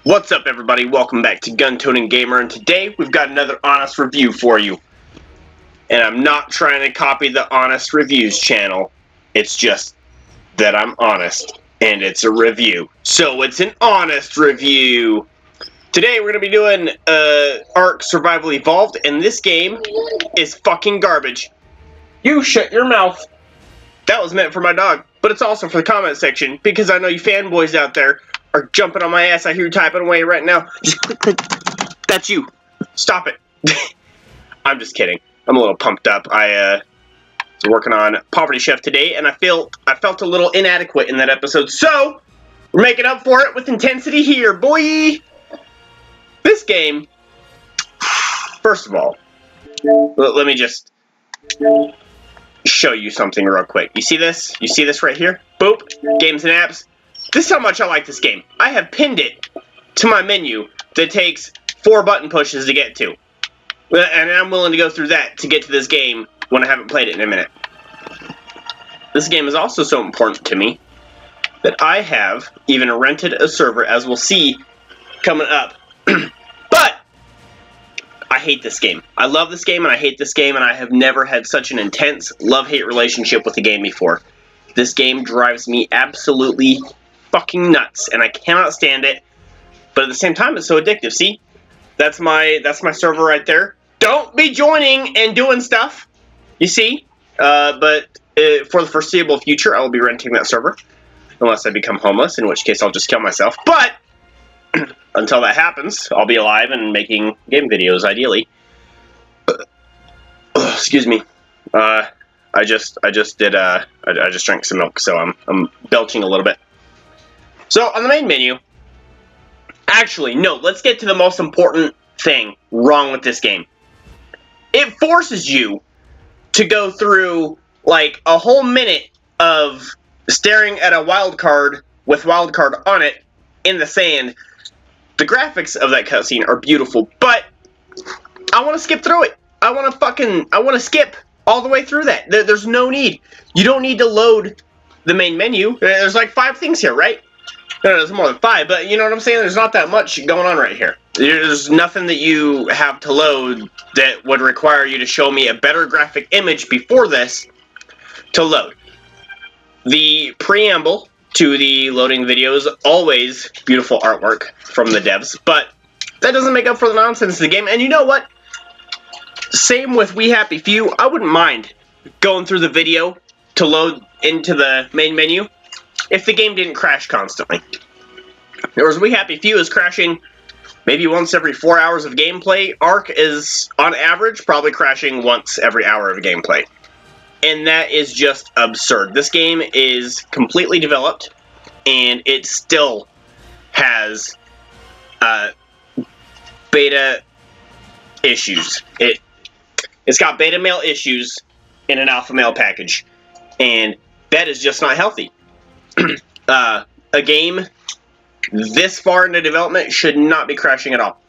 What's up, everybody? Welcome back to Gun Toting Gamer, and today we've got another honest review for you. And I'm not trying to copy the Honest Reviews channel. It's just that I'm honest, and it's a review. So it's an honest review. Today we're going to be doing Ark Survival Evolved, and this game is fucking garbage. You shut your mouth. That was meant for my dog, but it's also for the comment section, because I know you fanboys out there are jumping on my ass. I hear you typing away right now. Just click. That's you. Stop it. I'm just kidding. I'm a little pumped up. I was working on Poverty Chef today, and I felt a little inadequate in that episode. So we're making up for it with intensity here, boy. This game, first of all, let me just show you something real quick. You see this? You see this right here? Boop. Games and apps. This is how much I like this game. I have pinned it to my menu that takes 4 button pushes to get to. And I'm willing to go through that to get to this game when I haven't played it in a minute. This game is also so important to me that I have even rented a server, as we'll see coming up. But I hate this game. I love this game and I hate this game, and I have never had such an intense love-hate relationship with the game before. This game drives me absolutely fucking nuts, and I cannot stand it. But at the same time, it's so addictive. See? That's my server right there. Don't be joining and doing stuff. You see? But for the foreseeable future, I will be renting that server. Unless I become homeless, in which case I'll just kill myself. But until that happens, I'll be alive and making game videos, ideally. Excuse me. I just drank some milk, so I'm belching a little bit. So on the main menu, actually, no, let's get to the most important thing wrong with this game. It forces you to go through like a whole minute of staring at a wild card with wild card on it in the sand. The graphics of that cutscene are beautiful, but I want to skip through it. I want to skip all the way through that. There's no need. You don't need to load the main menu. There's like 5 things here, right? No, there's more than 5, but you know what I'm saying? There's not that much going on right here. There's nothing that you have to load that would require you to show me a better graphic image before this to load. The preamble to the loading video is always beautiful artwork from the devs, but that doesn't make up for the nonsense of the game. And you know what? Same with We Happy Few. I wouldn't mind going through the video to load into the main menu if the game didn't crash constantly. Whereas We Happy Few is crashing maybe once every 4 hours of gameplay. Ark is, on average, probably crashing once every hour of gameplay. And that is just absurd. This game is completely developed, and it still has beta issues. It's got beta male issues in an alpha male package, and that is just not healthy. A game this far into development should not be crashing at all.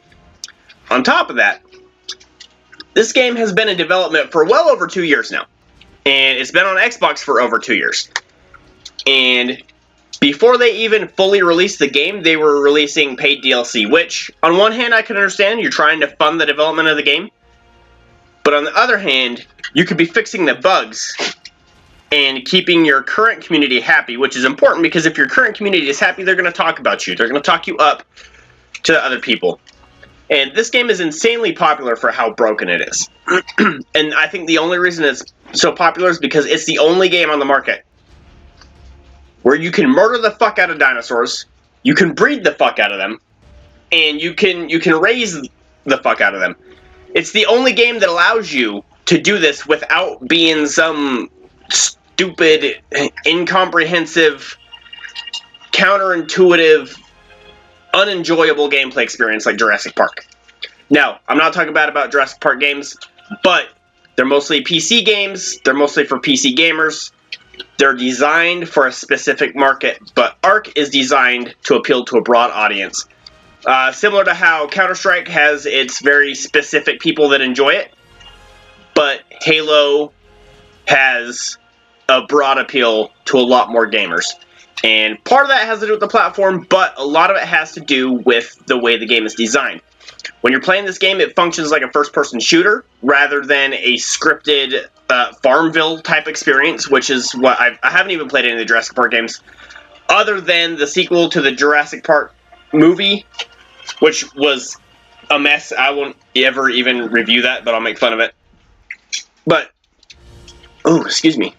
On top of that, this game has been in development for well over 2 years now, and it's been on Xbox for over 2 years. And before they even fully released the game, they were releasing paid DLC, which on one hand I can understand. You're trying to fund the development of the game, but on the other hand, you could be fixing the bugs and keeping your current community happy, which is important, because if your current community is happy, they're going to talk about you. They're going to talk you up to other people. And this game is insanely popular for how broken it is. And I think the only reason it's so popular is because it's the only game on the market where you can murder the fuck out of dinosaurs, you can breed the fuck out of them, and you can raise the fuck out of them. It's the only game that allows you to do this without being some stupid, incomprehensive, counterintuitive, unenjoyable gameplay experience like Jurassic Park. Now, I'm not talking bad about Jurassic Park games, but they're mostly PC games, they're mostly for PC gamers, they're designed for a specific market, but Ark is designed to appeal to a broad audience. Similar to how Counter-Strike has its very specific people that enjoy it, but Halo has a broad appeal to a lot more gamers. And part of that has to do with the platform, but a lot of it has to do with the way the game is designed. When you're playing this game, it functions like a first-person shooter rather than a scripted Farmville type experience, which is what I haven't even played any of the Jurassic Park games, other than the sequel to the Jurassic Park movie, which was a mess. I won't ever even review that, but I'll make fun of it. But, oh, excuse me.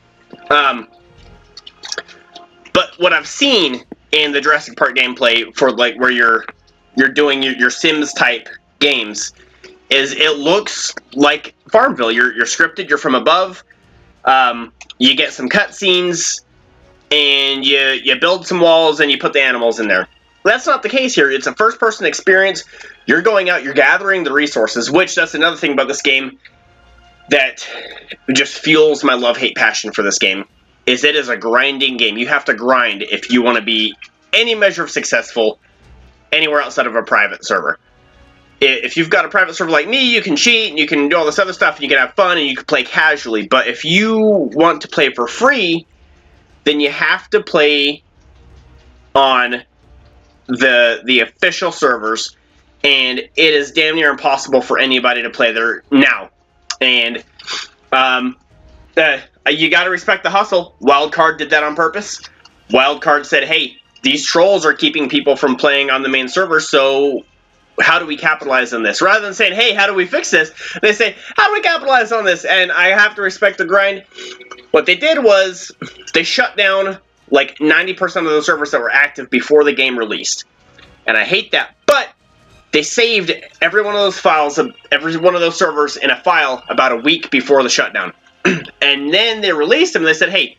But what I've seen in the Jurassic Park gameplay for like where you're doing your Sims type games is it looks like Farmville. You're scripted. You're from above. You get some cutscenes, and you build some walls, and you put the animals in there. That's not the case here. It's a first-person experience. You're going out. You're gathering the resources, which that's another thing about this game that just fuels my love-hate passion for this game. Is it is a grinding game. You have to grind if you want to be any measure of successful anywhere outside of a private server. If you've got a private server like me, you can cheat, and you can do all this other stuff, and you can have fun, and you can play casually. But if you want to play for free, then you have to play on the official servers, and it is damn near impossible for anybody to play there now. And you gotta respect the hustle. Wildcard did that on purpose. Wildcard said, hey, these trolls are keeping people from playing on the main server, so how do we capitalize on this? Rather than saying, hey, how do we fix this? They say, how do we capitalize on this? And I have to respect the grind. What they did was they shut down like 90% of the servers that were active before the game released. And I hate that. But they saved every one of those files, every one of those servers in a file about a week before the shutdown. And then they released them. And they said, hey,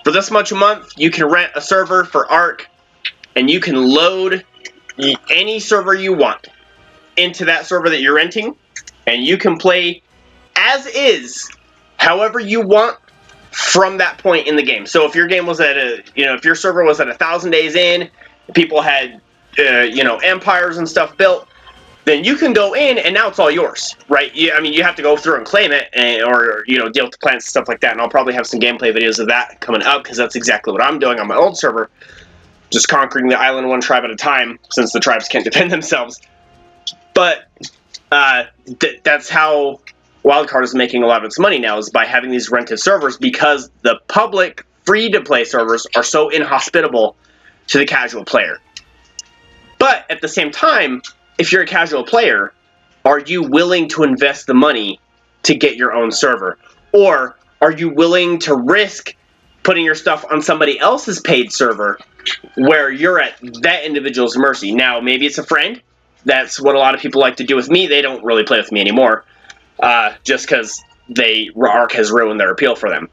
for this much a month, you can rent a server for ARK, and you can load any server you want into that server that you're renting, and you can play as is, however you want, from that point in the game. So if your game was at if your server was at 1,000 days in, people had, empires and stuff built, then you can go in, and now it's all yours, right? I mean, you have to go through and claim it, or deal with the plants and stuff like that, and I'll probably have some gameplay videos of that coming up, because that's exactly what I'm doing on my old server, just conquering the island one tribe at a time, since the tribes can't defend themselves. But that's how Wildcard is making a lot of its money now, is by having these rented servers, because the public free-to-play servers are so inhospitable to the casual player. But at the same time, if you're a casual player, are you willing to invest the money to get your own server? Or are you willing to risk putting your stuff on somebody else's paid server where you're at that individual's mercy? Now, maybe it's a friend. That's what a lot of people like to do with me. They don't really play with me anymore, just because ARK has ruined their appeal for them.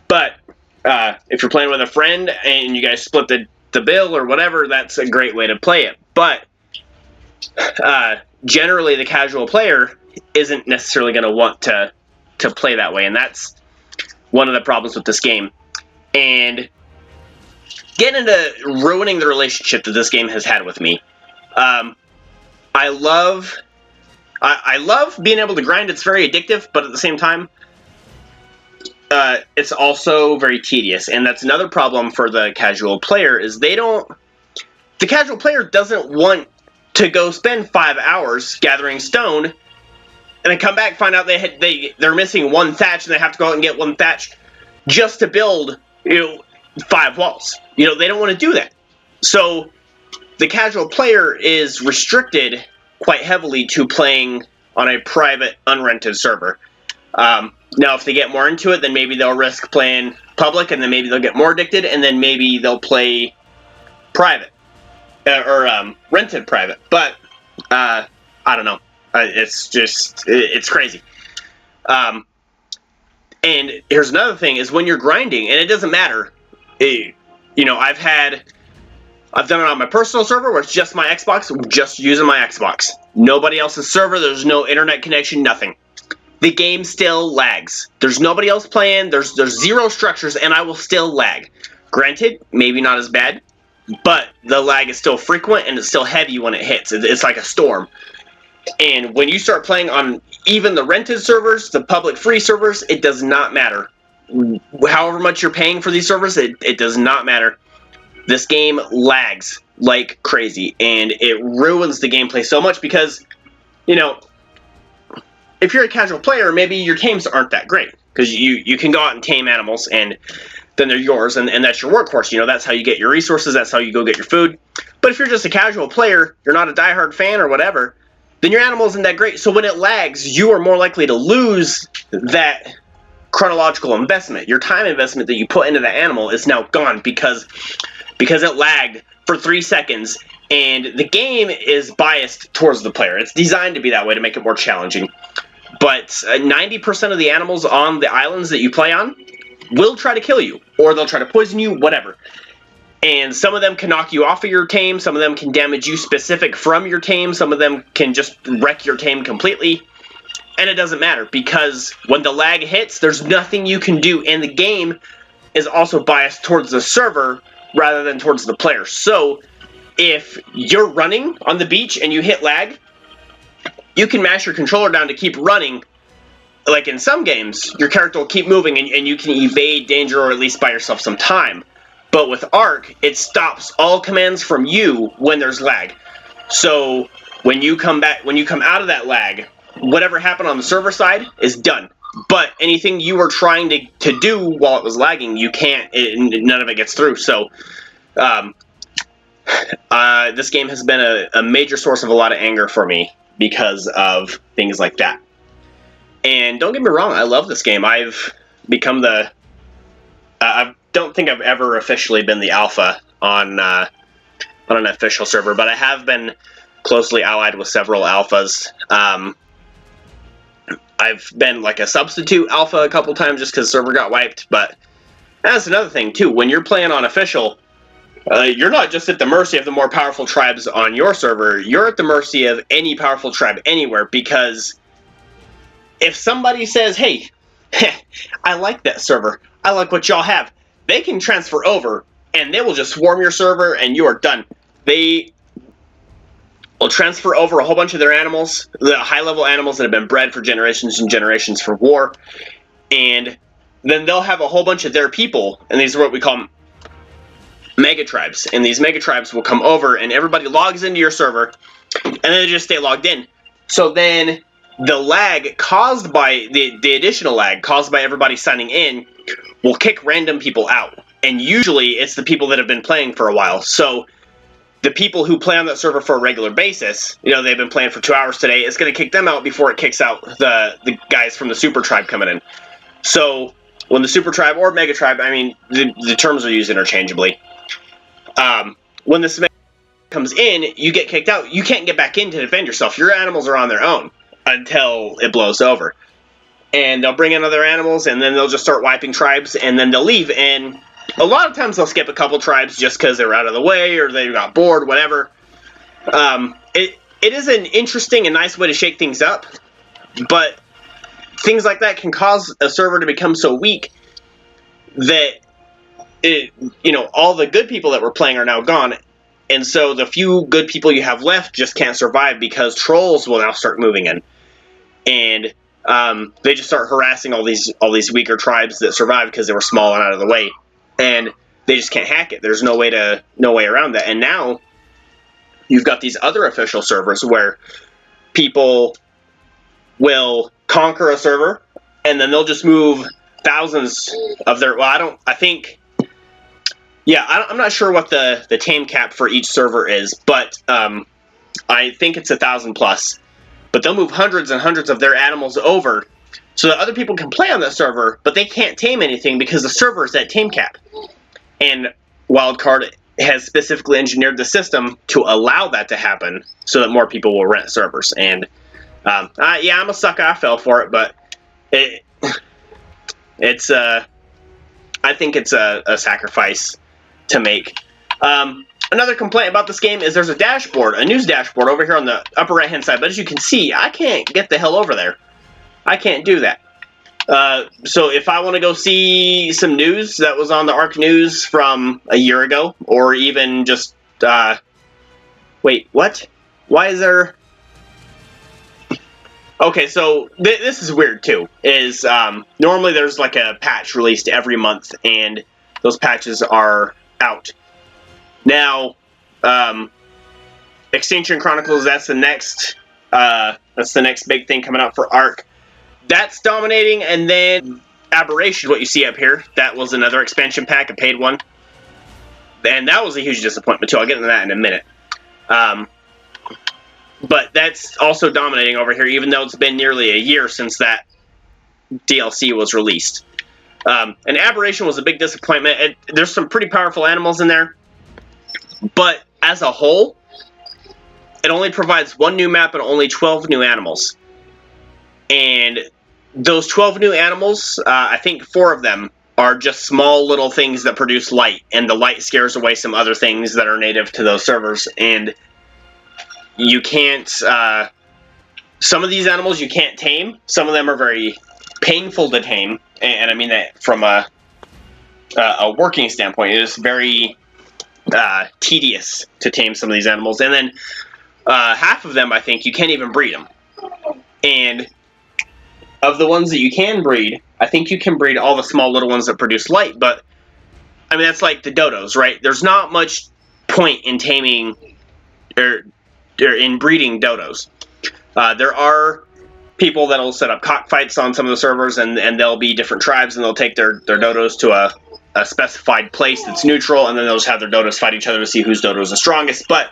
But if you're playing with a friend and you guys split the bill or whatever, that's a great way to play it. But generally, the casual player isn't necessarily going to want to play that way, and that's one of the problems with this game. And getting into ruining the relationship that this game has had with me. I love being able to grind. It's very addictive, but at the same time, it's also very tedious. And that's another problem for the casual player, is the casual player doesn't want to go spend 5 hours gathering stone, and then come back, find out they're missing one thatch, and they have to go out and get one thatch just to build 5 walls. They don't want to do that. So the casual player is restricted quite heavily to playing on a private, unrented server. Now, if they get more into it, then maybe they'll risk playing public, and then maybe they'll get more addicted, and then maybe they'll play private, or rented private. But I don't know. It's crazy. And here's another thing, is when you're grinding, and it doesn't matter. I've done it on my personal server where it's just my Xbox, just using my Xbox. Nobody else's server, there's no internet connection, nothing. The game still lags. There's nobody else playing, there's zero structures, and I will still lag. Granted, maybe not as bad, but the lag is still frequent, and it's still heavy when it hits. It's like a storm. And when you start playing on even the rented servers, the public free servers, it does not matter. However much you're paying for these servers, it does not matter. this game lags like crazy, and it ruins the gameplay so much because, you know, if you're a casual player, maybe your tames aren't that great, because you can go out and tame animals, and then they're yours, and that's your workhorse. You know, that's how you get your resources, that's how you go get your food. But if you're just a casual player, you're not a diehard fan or whatever, then your animal isn't that great. So when it lags, you are more likely to lose that chronological investment. Your time investment that you put into the animal is now gone because it lagged for 3 seconds, and the game is biased towards the player. It's designed to be that way to make it more challenging. But 90% of the animals on the islands that you play on will try to kill you, or they'll try to poison you, whatever. And some of them can knock you off of your tame, some of them can damage you specific from your tame, some of them can just wreck your tame completely. And it doesn't matter, because when the lag hits, there's nothing you can do, and the game is also biased towards the server rather than towards the player. So if you're running on the beach and you hit lag, you can mash your controller down to keep running. Like in some games, your character will keep moving and you can evade danger or at least buy yourself some time. But with Ark, it stops all commands from you when there's lag. So when you come out of that lag, whatever happened on the server side is done. But anything you were trying to do while it was lagging, you can't. None of it gets through. So this game has been a major source of a lot of anger for me because of things like that. And don't get me wrong, I love this game. I've become the... I don't think I've ever officially been the alpha on an official server, but I have been closely allied with several alphas. I've been like a substitute alpha a couple times just because the server got wiped, but that's another thing too. When you're playing on official, you're not just at the mercy of the more powerful tribes on your server, you're at the mercy of any powerful tribe anywhere, because if somebody says, hey, I like that server, I like what y'all have, they can transfer over and they will just swarm your server and you are done. They will transfer over a whole bunch of their animals, the high-level animals that have been bred for generations and generations for war, and then they'll have a whole bunch of their people, and these are what we call mega tribes, and these mega tribes will come over and everybody logs into your server and then they just stay logged in. So then the lag caused by the additional lag caused by everybody signing in will kick random people out, and usually it's the people that have been playing for a while. So the people who play on that server for a regular basis, you know, they've been playing for 2 hours today, it's going to kick them out before it kicks out the guys from the super tribe coming in. So when the super tribe or mega tribe, I mean, the terms are used interchangeably. When this comes in, you get kicked out. You can't get back in to defend yourself. Your animals are on their own until it blows over. And they'll bring in other animals, and then they'll just start wiping tribes, and then they'll leave. And a lot of times they'll skip a couple tribes just because they're out of the way or they got bored, whatever. It is an interesting and nice way to shake things up, but things like that can cause a server to become so weak that all the good people that were playing are now gone, and so the few good people you have left just can't survive because trolls will now start moving in, and they just start harassing all these weaker tribes that survived because they were small and out of the way, and they just can't hack it. There's no way around that. And now you've got these other official servers where people will conquer a server and then they'll just move thousands of their... Well, I'm not sure what the tame cap for each server is, but I think it's 1,000 plus. But they'll move hundreds and hundreds of their animals over so that other people can play on that server, but they can't tame anything because the server is at tame cap. And Wildcard has specifically engineered the system to allow that to happen so that more people will rent servers. And I'm a sucker. I fell for it, but I think it's a sacrifice to make. Another complaint about this game is there's a dashboard, a news dashboard over here on the upper right hand side, but as you can see, I can't get the hell over there. I can't do that. So if I want to go see some news that was on the Ark News from a year ago, or even just, wait, what? Why is there... Okay, so this is weird too, is normally there's like a patch released every month, and those patches are out. Now, Extinction Chronicles, that's the next big thing coming out for Ark. That's dominating, and then Aberration, what you see up here, that was another expansion pack, a paid one. And that was a huge disappointment too. I'll get into that in a minute. But that's also dominating over here, even though it's been nearly a year since that DLC was released. And Aberration was a big disappointment. There's some pretty powerful animals in there, but as a whole, it only provides one new map and only 12 new animals. And those 12 new animals, I think 4 of them are just small little things that produce light, and the light scares away some other things that are native to those servers. And you can't, some of these animals you can't tame. Some of them are very painful to tame, and I mean that from a working standpoint. It is very tedious to tame some of these animals. And then half of them, I think, you can't even breed them. And of the ones that you can breed, I think you can breed all the small little ones that produce light, but I mean, that's like the dodos, right? There's not much point in taming or in breeding dodos. There are people that'll set up cockfights on some of the servers, and there'll be different tribes, and they'll take their dodos to a specified place that's neutral, and then they'll just have their dodos fight each other to see whose dodo is the strongest. But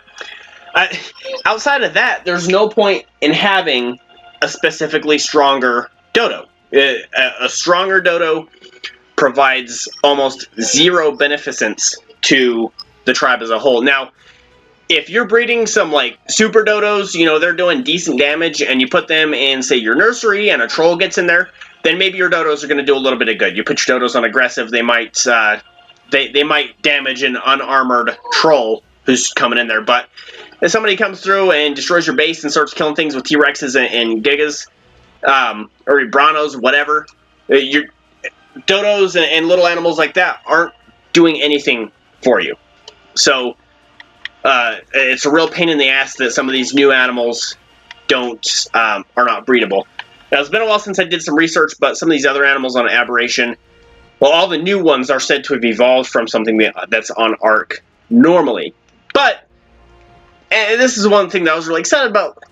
outside of that, there's no point in having a specifically stronger dodo. A stronger dodo provides almost zero beneficence to the tribe as a whole. Now, if you're breeding some like super dodos, you know, they're doing decent damage, and you put them in, say, your nursery, and a troll gets in there, then maybe your dodos are going to do a little bit of good. You put your dodos on aggressive, they might they might damage an unarmored troll who's coming in there. But if somebody comes through and destroys your base and starts killing things with T-Rexes and Gigas, or Branos, whatever, your dodos and little animals like that aren't doing anything for you. So it's a real pain in the ass that some of these new animals are not breedable. Now, it's been a while since I did some research, but some of these other animals on Aberration, well, all the new ones are said to have evolved from something that's on Ark normally. But, and this is one thing that I was really excited about,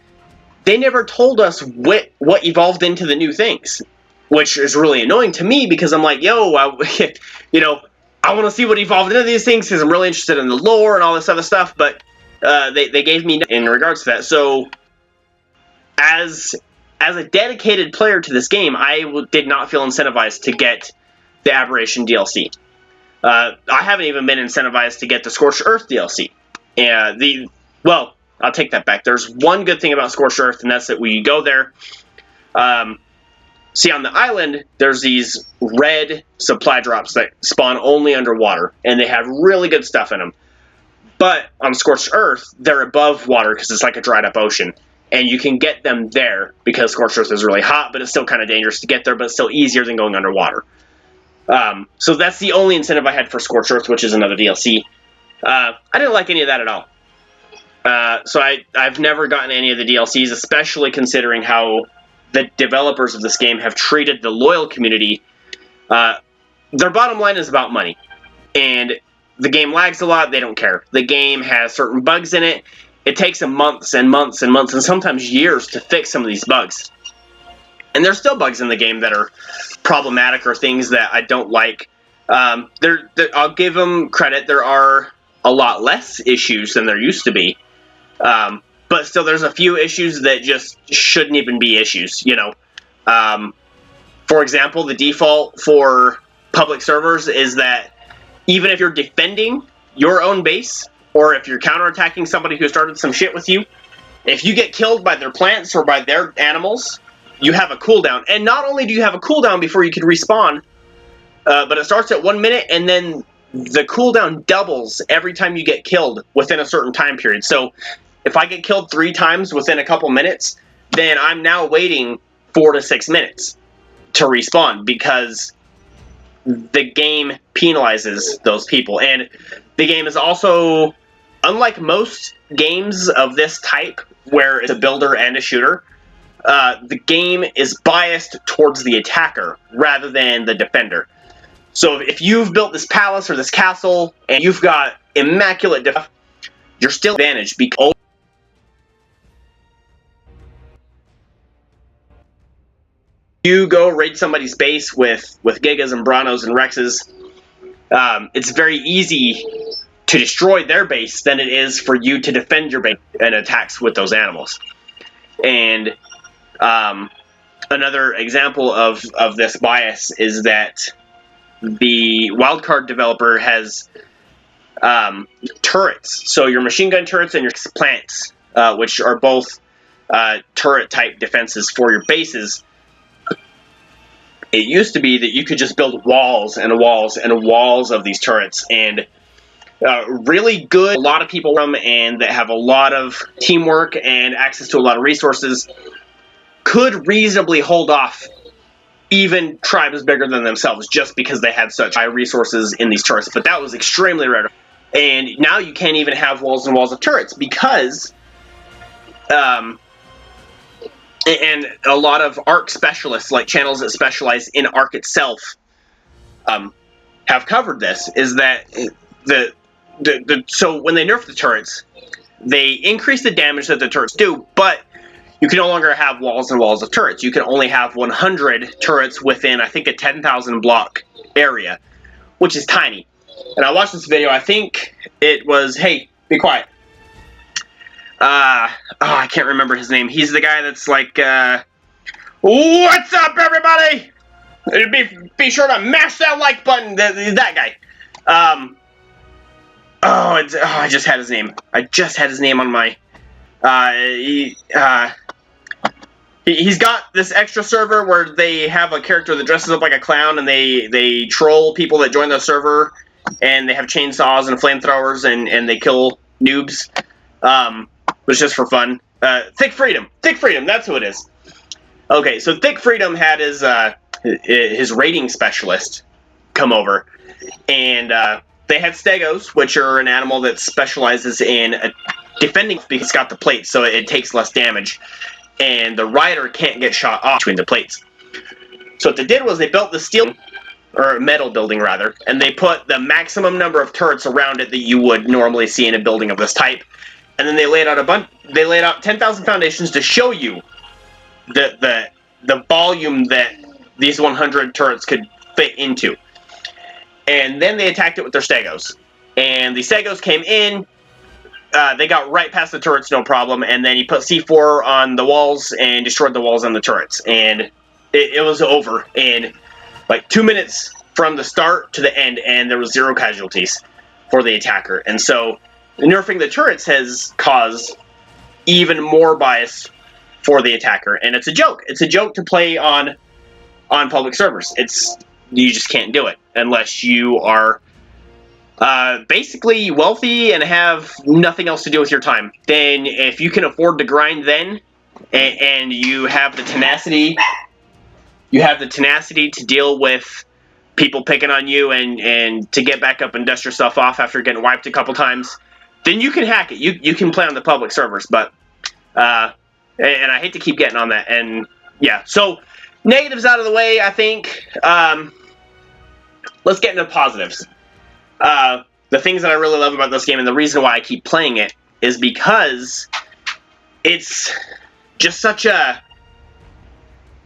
they never told us what evolved into the new things, which is really annoying to me, because I'm like, yo, you know, I want to see what evolved into these things, because I'm really interested in the lore and all this other stuff, but they gave me in regards to that. So, as a dedicated player to this game, I did not feel incentivized to get the Aberration DLC. I haven't even been incentivized to get the Scorched Earth DLC. Well, I'll take that back. There's one good thing about Scorched Earth, and that's that when you go there, see, on the island, there's these red supply drops that spawn only underwater, and they have really good stuff in them. But on Scorched Earth, they're above water because it's like a dried up ocean. And you can get them there because Scorched Earth is really hot, but it's still kind of dangerous to get there, but it's still easier than going underwater. So that's the only incentive I had for Scorched Earth, which is another DLC. I didn't like any of that at all. So I've never gotten any of the DLCs, especially considering how the developers of this game have treated the loyal community. Their bottom line is about money. And the game lags a lot, they don't care. The game has certain bugs in it. It takes them months and months and months and sometimes years to fix some of these bugs. And there's still bugs in the game that are problematic or things that I don't like. I'll give them credit. There are a lot less issues than there used to be. But still, there's a few issues that just shouldn't even be issues, you know. For example, the default for public servers is that even if you're defending your own base, or if you're counterattacking somebody who started some shit with you, if you get killed by their plants or by their animals, you have a cooldown. And not only do you have a cooldown before you can respawn, but it starts at 1 minute, and then the cooldown doubles every time you get killed within a certain time period. So if I get killed 3 times within a couple minutes, then I'm now waiting 4 to 6 minutes to respawn, because the game penalizes those people. And the game is also, unlike most games of this type, where it's a builder and a shooter, the game is biased towards the attacker rather than the defender. So if you've built this palace or this castle, and you've got immaculate defense, you're still advantaged because you go raid somebody's base with Gigas and Branos and Rexes. It's very easy to destroy their base than it is for you to defend your base and attacks with those animals. And another example of this bias is that the wildcard developer has turrets. So your machine gun turrets and your plants, which are both turret type defenses for your bases. It used to be that you could just build walls and walls and walls of these turrets, and really good, a lot of people from and that have a lot of teamwork and access to a lot of resources could reasonably hold off even tribes bigger than themselves just because they had such high resources in these turrets. But that was extremely rare. And now you can't even have walls and walls of turrets because and a lot of ARC specialists, like channels that specialize in ARC itself, have covered this, is that so when they nerf the turrets, they increase the damage that the turrets do, but you can no longer have walls and walls of turrets. You can only have 100 turrets within, I think, a 10,000 block area, which is tiny. And I watched this video, I think it was, hey, be quiet. I can't remember his name. He's the guy that's like, what's up, everybody? Be sure to mash that like button. That guy. I just had his name. I just had his name on my. He's got this extra server where they have a character that dresses up like a clown, and they troll people that join the server, and they have chainsaws and flamethrowers, and they kill noobs. But it's just for fun. Thick Freedom, that's who it is. Okay, so Thick Freedom had his raiding specialist come over, and they had Stegos, which are an animal that specializes in defending because it's got the plates, so it takes less damage, and the rider can't get shot off between the plates. So what they did was they built the steel, or metal building rather, and they put the maximum number of turrets around it that you would normally see in a building of this type. And then they laid out 10,000 foundations to show you the volume that these 100 turrets could fit into. And then they attacked it with their Stegos. And the Stegos came in, they got right past the turrets, no problem, and then he put C4 on the walls and destroyed the walls on the turrets. And it was over in like 2 minutes from the start to the end, and there was 0 casualties for the attacker. And so nerfing the turrets has caused even more bias for the attacker, and it's a joke. It's a joke to play on public servers. You just can't do it unless you are basically wealthy and have nothing else to do with your time. Then, if you can afford to grind, then and you have the tenacity, to deal with people picking on you and to get back up and dust yourself off after getting wiped a couple times, then you can hack it. You can play on the public servers, but and I hate to keep getting on that. And yeah, so negatives out of the way, I think. Let's get into positives. The things that I really love about this game, and the reason why I keep playing it, is because it's just such a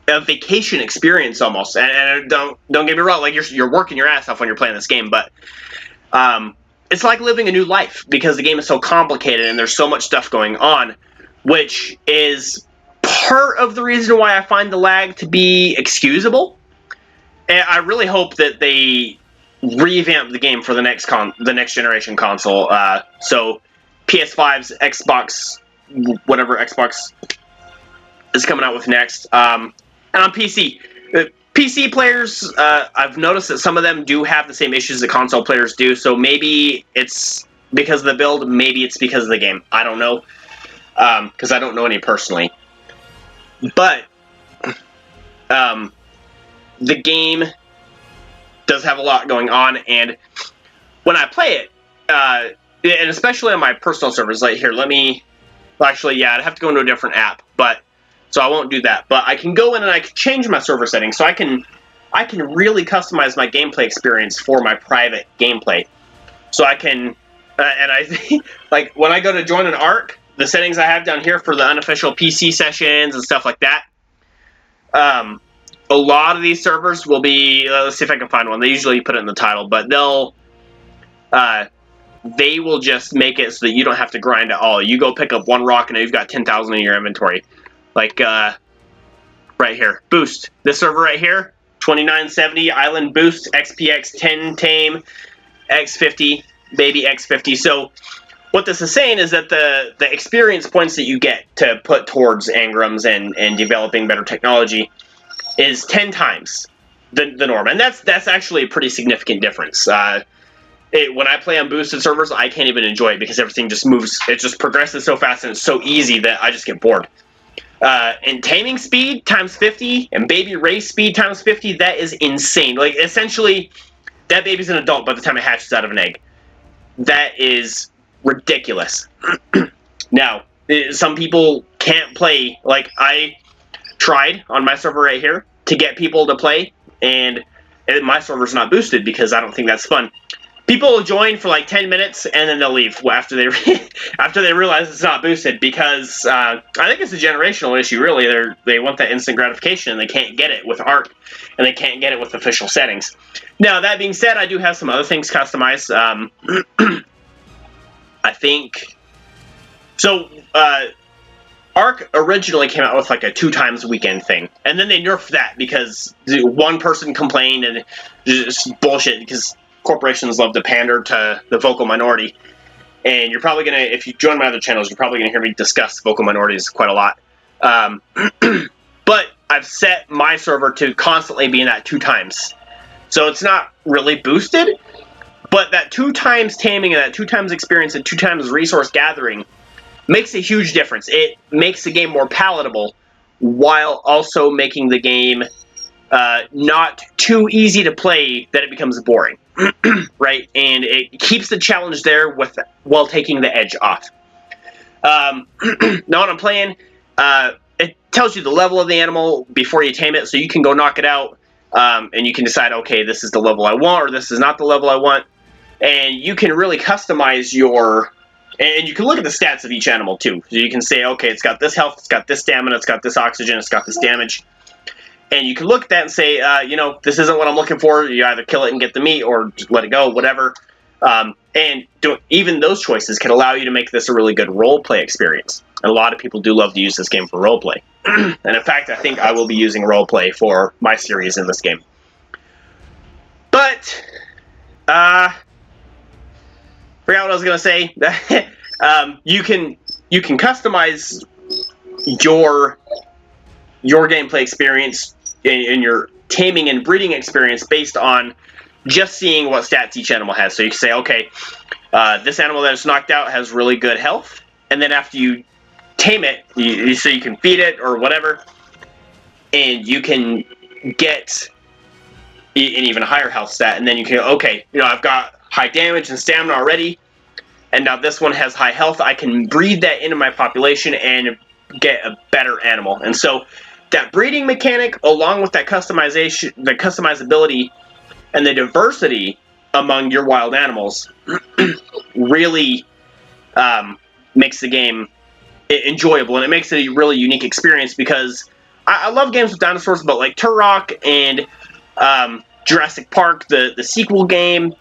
vacation experience almost. And don't get me wrong, like you're working your ass off when you're playing this game, but it's like living a new life because the game is so complicated and there's so much stuff going on, which is part of the reason why I find the lag to be excusable. And I really hope that they revamp the game for the next generation console. So PS5's Xbox, whatever Xbox is coming out with next, and on PC. PC players, I've noticed that some of them do have the same issues that console players do, so maybe it's because of the build, maybe it's because of the game. I don't know, because I don't know any personally. But the game does have a lot going on, and when I play it, and especially on my personal servers, like here, actually, I'd have to go into a different app, so I won't do that. But I can go in and I can change my server settings, so I can really customize my gameplay experience for my private gameplay. So I can And I think, like, when I go to join an ARC, the settings I have down here for the unofficial PC sessions and stuff like that, a lot of these servers will be, let's see if I can find one. They usually put it in the title, but they will just make it so that you don't have to grind at all. You go pick up one rock and you've got 10,000 in your inventory. Like, right here, Boost. This server right here, 2970 Island Boost, XPX 10 Tame, X50, Baby X50. So what this is saying is that the experience points that you get to put towards Engrams and developing better technology is 10 times the norm. And that's actually a pretty significant difference. When I play on boosted servers, I can't even enjoy it because everything just moves. It just progresses so fast and it's so easy that I just get bored. And taming speed times 50 and baby race speed times 50, that is insane. Like, essentially, that baby's an adult by the time it hatches out of an egg. That is ridiculous. Now, some people can't play. Like, I tried on my server right here to get people to play, and my server's not boosted because I don't think that's fun. People will join for like 10 minutes and then they'll leave after they realize it's not boosted because I think it's a generational issue, really. They want that instant gratification and they can't get it with ARC and they can't get it with official settings. Now, that being said, I do have some other things customized. I think... So, ARC originally came out with like a 2 times weekend thing, and then they nerfed that because one person complained and just bullshit because corporations love to pander to the vocal minority. And you're probably going to, if you join my other channels, you're probably going to hear me discuss vocal minorities quite a lot. But I've set my server to constantly be in that 2 times. So it's not really boosted, but that 2 times taming and that 2 times experience and 2 times resource gathering makes a huge difference. It makes the game more palatable while also making the game not too easy to play that it becomes boring. Right? And it keeps the challenge there while taking the edge off. Now when I'm playing, it tells you the level of the animal before you tame it, so you can go knock it out, and you can decide, okay, this is the level I want, or this is not the level I want. And you can really customize your... And you can look at the stats of each animal, too. So you can say, okay, it's got this health, it's got this stamina, it's got this oxygen, it's got this damage. And you can look at that and say, you know, this isn't what I'm looking for. You either kill it and get the meat or just let it go, whatever. And even those choices can allow you to make this a really good roleplay experience. And a lot of people do love to use this game for roleplay. And in fact, I think I will be using roleplay for my series in this game. But, forgot what I was going to say. You can customize your gameplay experience in your taming and breeding experience based on just seeing what stats each animal has. So you can say, okay, this animal that is knocked out has really good health, and then after you tame it, so you can feed it or whatever, and you can get an even higher health stat, and then you can, okay, you know, I've got high damage and stamina already, and now this one has high health. I can breed that into my population and get a better animal. And so that breeding mechanic, along with that customization, the customizability, and the diversity among your wild animals, really makes the game enjoyable, and it makes it a really unique experience. Because I love games with dinosaurs, but like Turok and Jurassic Park, the sequel game,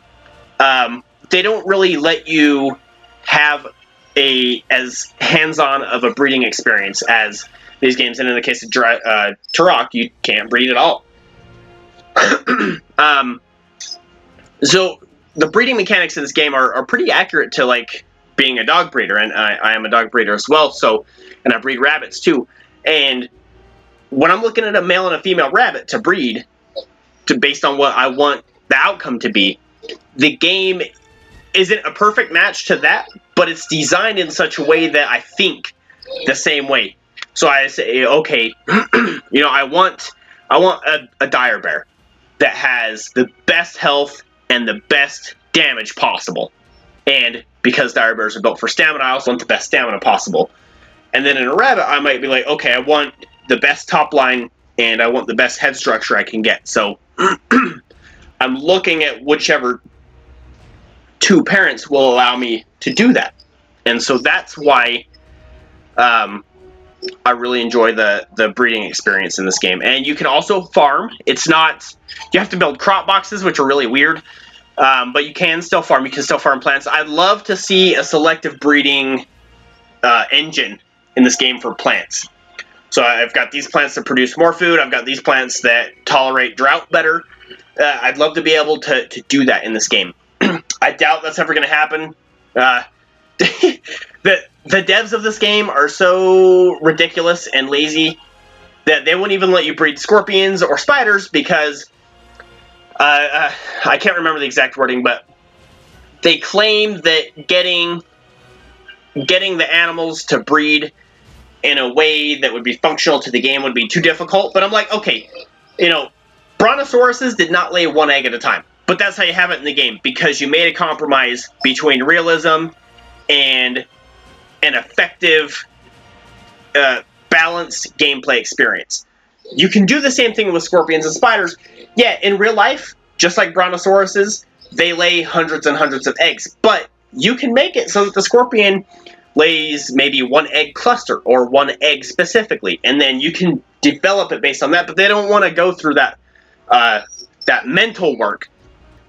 they don't really let you have as hands-on of a breeding experience as these games. And in the case of Turok, you can't breed at all. So the breeding mechanics in this game are pretty accurate to like being a dog breeder, and I am a dog breeder as well. So, and I breed rabbits too. And when I'm looking at a male and a female rabbit to breed, based on what I want the outcome to be, the game isn't a perfect match to that, but it's designed in such a way that I think the same way. So I say, okay, you know, I want a dire bear that has the best health and the best damage possible. And because dire bears are built for stamina, I also want the best stamina possible. And then in a rabbit, I might be like, okay, I want the best top line and I want the best head structure I can get. So I'm looking at whichever two parents will allow me to do that. And so that's why I really enjoy the breeding experience in this game. And you can also farm. It's not, you have to build crop boxes, which are really weird, but you can still farm. You can still farm plants. I'd love to see a selective breeding engine in this game for plants. So I've got these plants that produce more food. I've got these plants that tolerate drought better. I'd love to be able to do that in this game. I doubt that's ever going to happen. The devs of this game are so ridiculous and lazy that they won't even let you breed scorpions or spiders because I can't remember the exact wording, but they claim that getting the animals to breed in a way that would be functional to the game would be too difficult. But I'm like, okay, you know, brontosauruses did not lay one egg at a time, but that's how you have it in the game because you made a compromise between realism and an effective, balanced gameplay experience. You can do the same thing with scorpions and spiders. Yeah, in real life, just like brontosauruses, they lay hundreds and hundreds of eggs, but you can make it so that the scorpion lays maybe one egg cluster or one egg specifically, and then you can develop it based on that, but they don't want to go through that mental work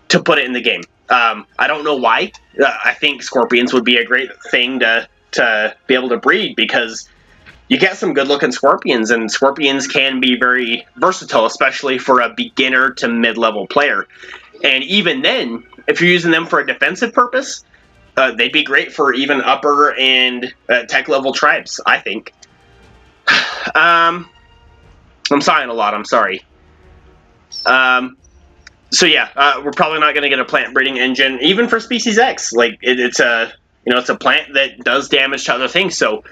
to put it in the game. I don't know why. I think scorpions would be a great thing to be able to breed because you get some good-looking scorpions, and scorpions can be very versatile, especially for a beginner to mid-level player. And even then, if you're using them for a defensive purpose, they'd be great for even upper and tech-level tribes, I think. I'm sighing a lot, I'm sorry. So yeah, we're probably not going to get a plant breeding engine, even for Species X. Like, it's a plant that does damage to other things, so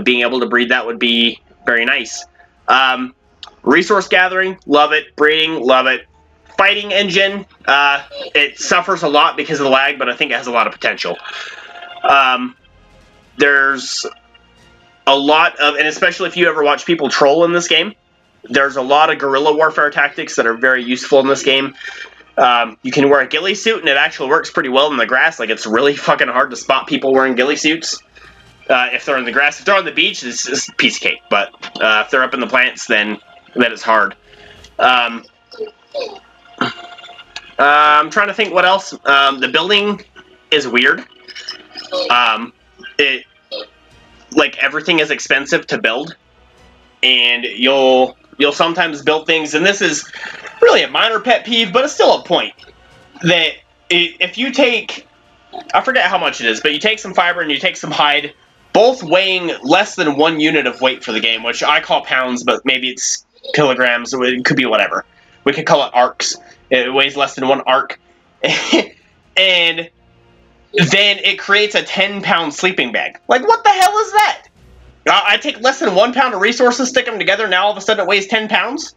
being able to breed that would be very nice. Resource gathering, love it. Breeding, love it. Fighting engine, it suffers a lot because of the lag, but I think it has a lot of potential. There's a lot of, and especially if you ever watch people troll in this game, there's a lot of guerrilla warfare tactics that are very useful in this game. You can wear a ghillie suit, and it actually works pretty well in the grass. Like, it's really fucking hard to spot people wearing ghillie suits if they're in the grass. If they're on the beach, it's a piece of cake. But if they're up in the plants, then it's hard. I'm trying to think what else. The building is weird. Like, everything is expensive to build, and you'll sometimes build things, and this is really a minor pet peeve, but it's still a point, that if you take, I forget how much it is, but you take some fiber and you take some hide, both weighing less than 1 unit of weight for the game, which I call pounds, but maybe it's kilograms, it could be whatever. We could call it arcs. It weighs less than 1 arc. And then it creates a 10-pound sleeping bag. Like, what the hell is that? I take less than 1 pound of resources, stick them together, now all of a sudden it weighs 10 pounds?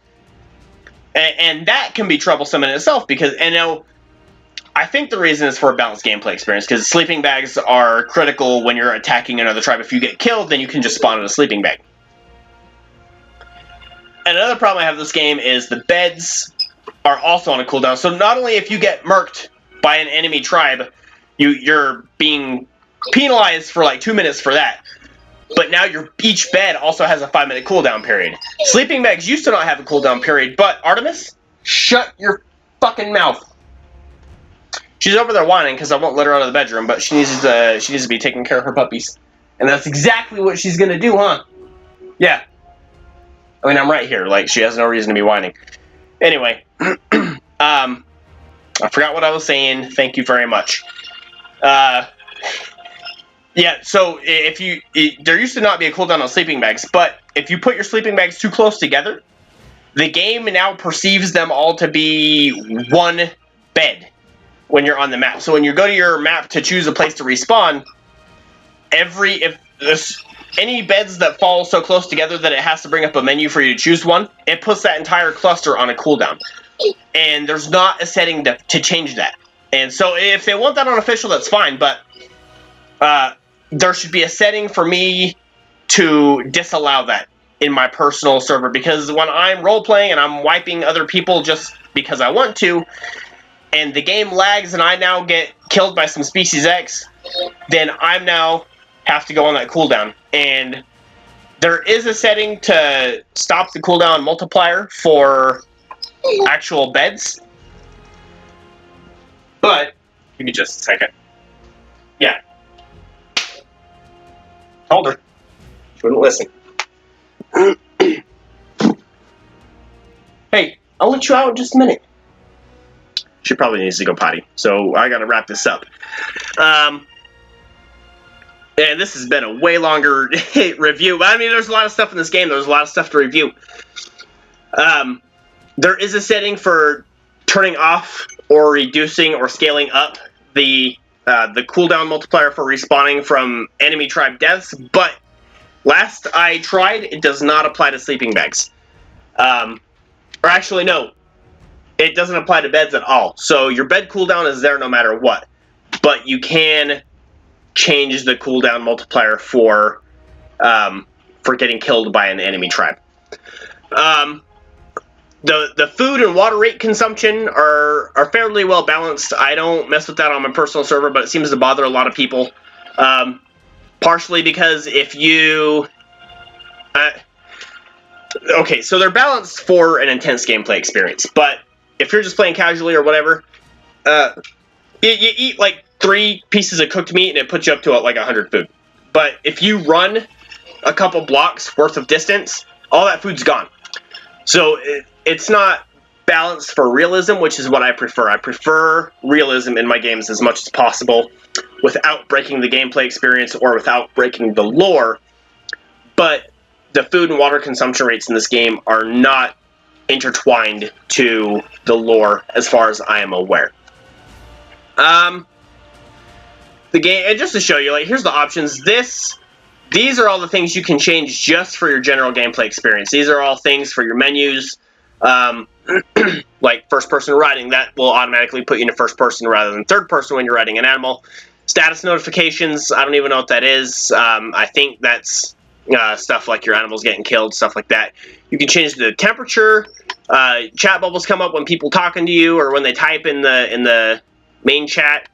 And that can be troublesome in itself, because, and now, I think the reason is for a balanced gameplay experience, because sleeping bags are critical when you're attacking another tribe. If you get killed, then you can just spawn in a sleeping bag. And another problem I have with this game is the beds are also on a cooldown. So not only if you get murked by an enemy tribe, you're being penalized for like 2 minutes for that, but now each bed also has a 5-minute cooldown period. Sleeping bags used to not have a cooldown period, but Artemis, shut your fucking mouth. She's over there whining because I won't let her out of the bedroom, but she needs to be taking care of her puppies. And that's exactly what she's gonna do, huh? Yeah. I mean, I'm right here. Like, she has no reason to be whining. Anyway, I forgot what I was saying. Thank you very much. Yeah, so there used to not be a cooldown on sleeping bags, but if you put your sleeping bags too close together, the game now perceives them all to be one bed when you're on the map. So when you go to your map to choose a place to respawn, if there's any beds that fall so close together that it has to bring up a menu for you to choose one, it puts that entire cluster on a cooldown. And there's not a setting to change that. And so if they want that on official, that's fine, but there should be a setting for me to disallow that in my personal server, because when I'm role-playing and I'm wiping other people just because I want to, and the game lags and I now get killed by some Species X, then I'm now have to go on that cooldown. And there is a setting to stop the cooldown multiplier for actual beds. But, give me just a second. Yeah. Told her. She wouldn't listen. Hey, I'll let you out in just a minute. She probably needs to go potty, so I gotta wrap this up. And this has been a way longer review. I mean, there's a lot of stuff in this game. There's a lot of stuff to review. There is a setting for turning off or reducing or scaling up the cooldown multiplier for respawning from enemy tribe deaths, but last I tried, it does not apply to sleeping bags. Or actually, no. It doesn't apply to beds at all. So your bed cooldown is there no matter what. But you can change the cooldown multiplier for getting killed by an enemy tribe. The food and water rate consumption are fairly well balanced. I don't mess with that on my personal server, but it seems to bother a lot of people. Partially because if you... okay, so they're balanced for an intense gameplay experience, but if you're just playing casually or whatever, you eat like 3 pieces of cooked meat and it puts you up to like 100 food. But if you run a couple blocks worth of distance, all that food's gone. So it's not balanced for realism, which is what I prefer. I prefer realism in my games as much as possible without breaking the gameplay experience or without breaking the lore. But the food and water consumption rates in this game are not intertwined to the lore as far as I am aware. The game, and just to show you, like, here's the options. These are all the things you can change just for your general gameplay experience. These are all things for your menus, like first person riding. That will automatically put you into first person rather than third person when you're riding an animal. Status notifications, I don't even know what that is. I think that's stuff like your animals getting killed, stuff like that. You can change the temperature. Chat bubbles come up when people talking to you or when they type in the main chat.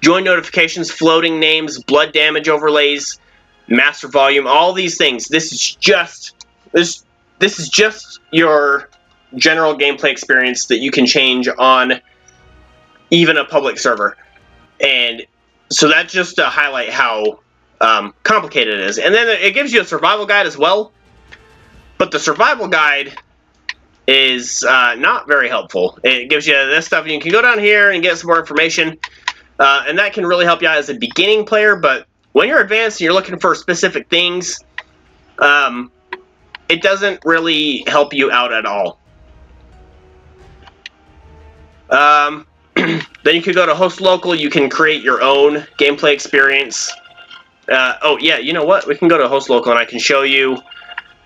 Join notifications, floating names, blood damage overlays, master volume, all these things. This is just your general gameplay experience that you can change on even a public server. And so that's just to highlight how complicated it is. And then it gives you a survival guide as well. But the survival guide is not very helpful. It gives you this stuff. You can go down here and get some more information. And that can really help you out as a beginning player. But when you're advanced and you're looking for specific things, it doesn't really help you out at all. Then you could go to host local. You can create your own gameplay experience. Oh yeah, you know what? We can go to host local and I can show you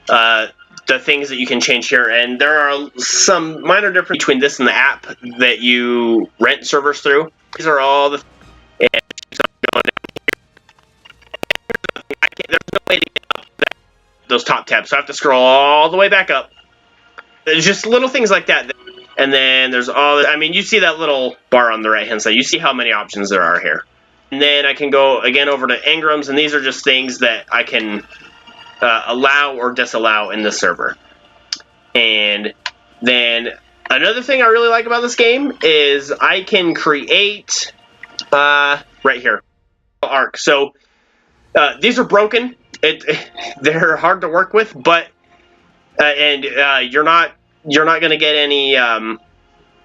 the things that you can change here. And there are some minor differences between this and the app that you rent servers through. These are all the and there's no way to get up those top tabs, so I have to scroll all the way back up. There's just little things like that. And then there's all, I mean, you see that little bar on the right hand side. You see how many options there are here. And then I can go again over to engrams, and these are just things that I can allow or disallow in the server. And then another thing I really like about this game is I can create right here arc. So these are broken. They're hard to work with, but you're not going to get any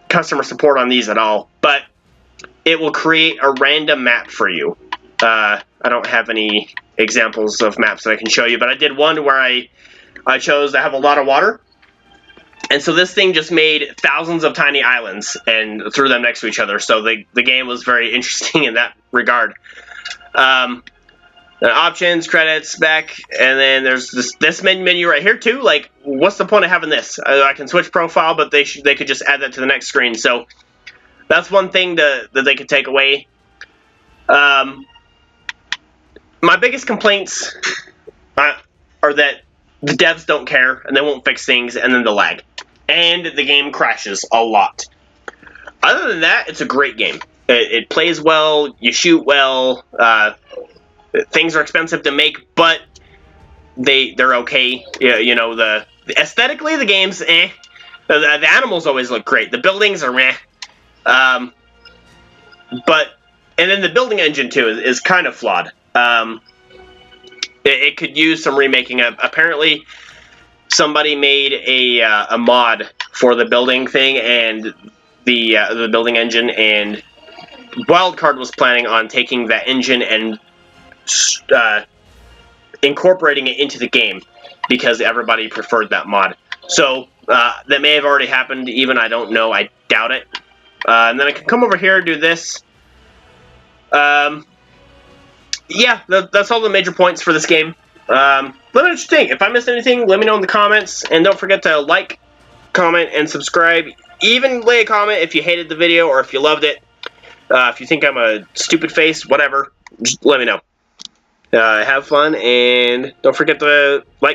customer support on these at all. But it will create a random map for you. I don't have any examples of maps that I can show you, but I did one where I chose to have a lot of water. And so this thing just made thousands of tiny islands and threw them next to each other. So the game was very interesting in that regard. Options, credits, back, and then there's this menu right here too. Like, what's the point of having this? I can switch profile, but they could just add that to the next screen. So that's one thing that they could take away. My biggest complaints are that the devs don't care and they won't fix things, and then the lag, and the game crashes a lot. Other than that, it's a great game. It plays well, you shoot well, things are expensive to make, but they're okay. You know, the aesthetically, the game's eh. The animals always look great. The buildings are meh. But, and then the building engine, too, is kind of flawed. It could use some remaking. Apparently, somebody made a mod for the building thing and the building engine, and Wildcard was planning on taking that engine and incorporating it into the game because everybody preferred that mod. So that may have already happened. Even I don't know. I doubt it. And then I can come over here and do this. Yeah, that's all the major points for this game. Let me know what you think. If I missed anything, let me know in the comments. And don't forget to like, comment, and subscribe. Even lay a comment if you hated the video or if you loved it. If you think I'm a stupid face, whatever, just let me know. Have fun, and don't forget to like.